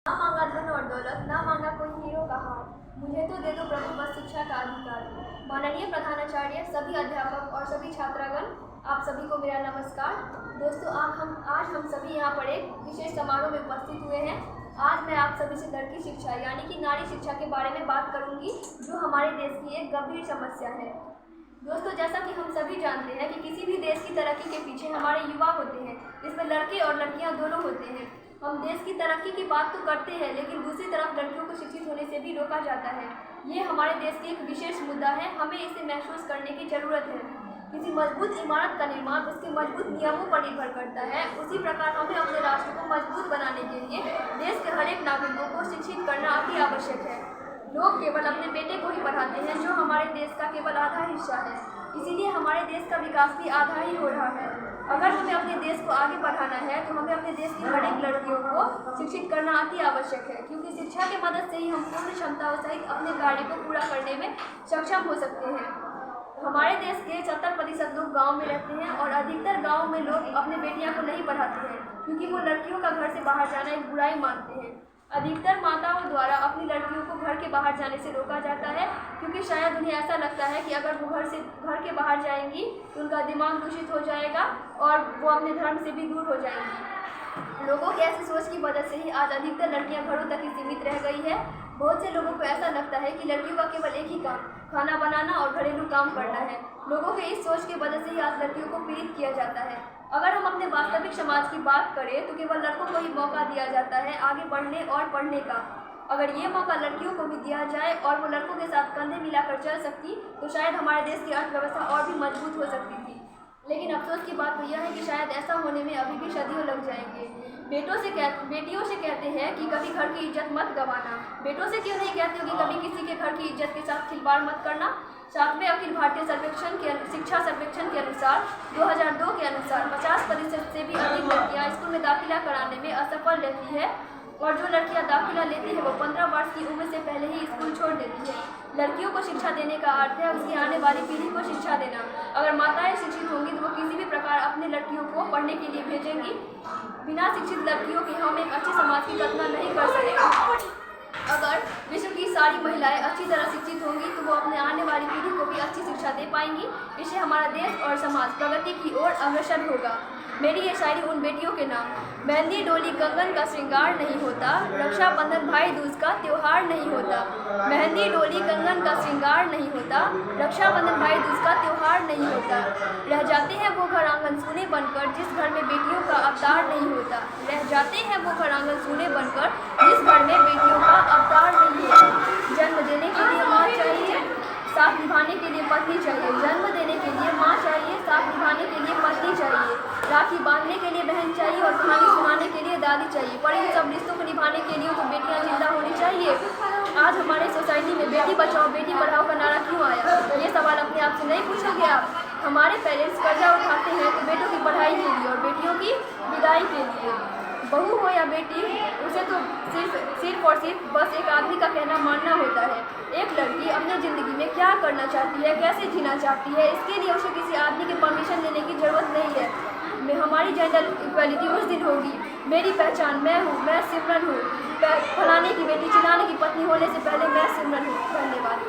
ना मांगा धन और दौलत, ना मांगा कोई हीरो का हार, मुझे तो दे दो प्रभु बस शिक्षा का अधिकार। माननीय प्रधानाचार्य, सभी अध्यापक और सभी छात्रागण, आप सभी को मेरा नमस्कार। दोस्तों, आज हम सभी यहाँ पर एक विशेष समारोह में उपस्थित हुए हैं। आज मैं आप सभी से लड़की शिक्षा यानी कि नारी शिक्षा के बारे में बात करूँगी, जो हमारे देश की एक गंभीर समस्या है। दोस्तों, जैसा कि हम सभी जानते हैं कि किसी भी देश की तरक्की के पीछे हमारे युवा होते हैं, इसमें लड़के और लड़कियां दोनों होते हैं। हम देश की तरक्की की बात तो करते हैं, लेकिन दूसरी तरफ लड़कियों को शिक्षित होने से भी रोका जाता है। ये हमारे देश की एक विशेष मुद्दा है, हमें इसे महसूस करने की ज़रूरत है। किसी मजबूत इमारत का निर्माण उसके मजबूत नियमों पर निर्भर करता है। उसी प्रकार हमें अपने राष्ट्र को मजबूत बनाने के लिए देश के हर एक नागरिकों को शिक्षित करना अति आवश्यक है। लोग केवल अपने बेटे को ही पढ़ाते हैं, जो हमारे देश का केवल आधा हिस्सा है। इसीलिए हमारे देश का विकास भी आधा ही हो रहा है। अगर हमें अपने देश को आगे बढ़ाना है तो हमें अपने देश की हर एक लड़कियों को शिक्षित करना अति आवश्यक है, क्योंकि शिक्षा की मदद से ही हम पूर्ण क्षमताओं सहित अपने कार्य को पूरा करने में सक्षम हो सकते हैं। हमारे देश के 70% लोग गाँव में रहते हैं और अधिकतर गाँव में लोग अपने बेटियां को नहीं पढ़ाते हैं, क्योंकि वो लड़कियों का घर से बाहर जाना एक बुराई मानते हैं। अधिकतर माताओं द्वारा अपनी लड़कियों को घर के बाहर जाने से रोका जाता है, क्योंकि शायद उन्हें ऐसा लगता है कि अगर वो घर के बाहर जाएंगी तो उनका दिमाग दूषित हो जाएगा और वो अपने धर्म से भी दूर हो जाएंगी। लोगों की ऐसी सोच की वजह से ही आज अधिकतर लड़कियां घरों तक ही सीमित रह गई है। बहुत से लोगों को ऐसा लगता है कि लड़कियों का केवल एक ही काम खाना बनाना और घरेलू काम करना है। लोगों के इस सोच की वजह से ही आज लड़कियों को पीड़ित किया जाता है। अगर हम अपने वास्तविक समाज की बात करें तो केवल लड़कों को ही मौका दिया जाता है आगे बढ़ने और पढ़ने का। अगर ये मौका लड़कियों को भी दिया जाए और वो लड़कों के साथ कंधे मिलाकर चल सकती तो शायद हमारे देश की अर्थव्यवस्था और भी मजबूत हो सकती थी। लेकिन अफसोस की बात तो यह है कि शायद ऐसा होने में अभी भी सदियों लग जाएंगे। बेटियों से कहते हैं कि कभी घर की इज्जत मत गंवाना। बेटों से क्यों नहीं कहते हो कि कभी किसी के घर की इज्जत के साथ खिलवाड़ मत करना। 7वें अखिल भारतीय शिक्षा सर्वेक्षण के अनुसार 2002 के अनुसार 50% से भी अधिक लड़कियां स्कूल में दाखिला कराने में असफल रहती है, और जो लड़कियां दाखिला लेती है वो 15 वर्ष की उम्र से पहले ही स्कूल छोड़ देती है। लड़कियों को शिक्षा देने का अर्थ है उसकी आने वाली पीढ़ी को शिक्षा देना। अगर माताएं शिक्षित होंगी तो वो किसी भी प्रकार अपने लड़कियों को पढ़ने के लिए भेजेंगी। बिना शिक्षित लड़कियों के हम एक अच्छे समाज की कल्पना नहीं कर सकते। अगर विश्व की सारी महिलाएं अच्छी तरह शिक्षित होंगी तो वो अपने आने वाली पीढ़ी को भी अच्छी शिक्षा दे पाएंगी। इससे हमारा देश और समाज प्रगति की ओर अग्रसर होगा। मेरी ये शायरी उन बेटियों के नाम। मेहंदी डोली कंगन का श्रृंगार नहीं होता, रक्षाबंधन भाई दूज का त्योहार नहीं होता। मेहंदी डोली कंगन का श्रृंगार नहीं होता, रक्षाबंधन भाई दूज का त्योहार नहीं होता। रह जाते हैं वो घर आंगन सूने बनकर जिस घर में बेटियों का अवतार नहीं होता। रह जाते हैं वो घर आंगन सूने बनकर जिस घर में बेटियों का अवतार नहीं होता। जन्म देने के लिए माँ चाहिए, साथ निभाने के लिए पत्नी चाहिए। जन्म देने के लिए माँ चाहिए, साथ निभाने के लिए पत्नी चाहिए। राखी बांधने के लिए बहन चाहिए और कहानी सुनाने के लिए दादी चाहिए। पर इन सब रिश्तों को निभाने के लिए तो बेटियां जिंदा होनी चाहिए। आज हमारे सोसाइटी में बेटी बचाओ बेटी पढ़ाओ का नारा क्यों आया? ये सवाल अपने आप से नहीं पूछोगे आप? हमारे पेरेंट्स कर्जा उठाते हैं तो बेटों की पढ़ाई के लिए और बेटियों की विदाई के लिए। बहू हो या बेटी, उसे तो सिर्फ और सिर्फ बस एक आदमी का कहना मानना होता है। एक लड़की अपनी ज़िंदगी में क्या करना चाहती है, कैसे जीना चाहती है, इसके लिए उसे किसी आदमी के परमिशन लेने की ज़रूरत नहीं है। हमारी जेंडर इक्वलिटी उस दिन होगी। मेरी पहचान मैं हूँ, मैं सिमरन हूँ। फलाने की बेटी चिलाने की पत्नी होने से पहले मैं सिमरन हूँ। धन्यवाद।